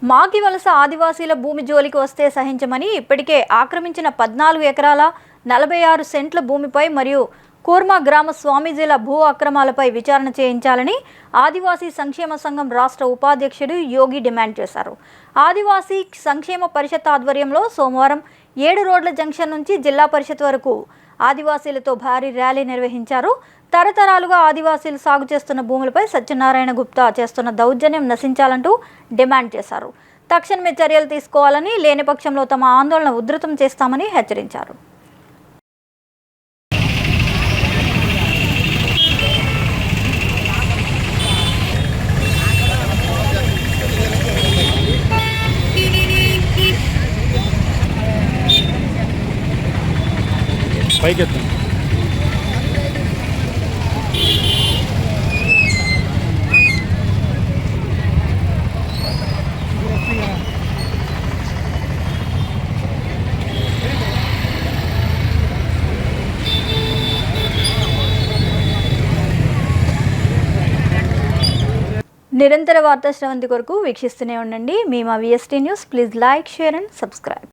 మాగి వలస ఆదివాసీల భూమి జోలికి వస్తే సహించమని ఇప్పటికే ఆక్రమించిన 14 ఎకరాల 46 సెంట్ల భూమిపై మరియు కూర్మా గ్రామ స్వామీజీల భూ అక్రమాలపై విచారణ చేయించాలని ఆదివాసీ సంక్షేమ సంఘం రాష్ట్ర ఉపాధ్యక్షుడు యోగి డిమాండ్ చేశారు. ఆదివాసీ సంక్షేమ పరిషత్ ఆధ్వర్యంలో సోమవారం 7 రోడ్ల జంక్షన్ నుంచి జిల్లా పరిషత్ వరకు ఆదివాసీలతో భారీ ర్యాలీ నిర్వహించారు. తరతరాలుగా ఆదివాసీలు సాగు చేస్తున్న భూములపై సత్యనారాయణ గుప్తా చేస్తున్న దౌర్జన్యం నశించాలంటూ డిమాండ్ చేశారు. తక్షణమే చర్యలు తీసుకోవాలని, లేని పక్షంలో తమ ఆందోళన ఉధృతం చేస్తామని హెచ్చరించారు. నిరంతర వార్తా శ్రవంతి కొరకు వీక్షిస్తూనే ఉండండి. మీ మా VST news. Please like, share and subscribe.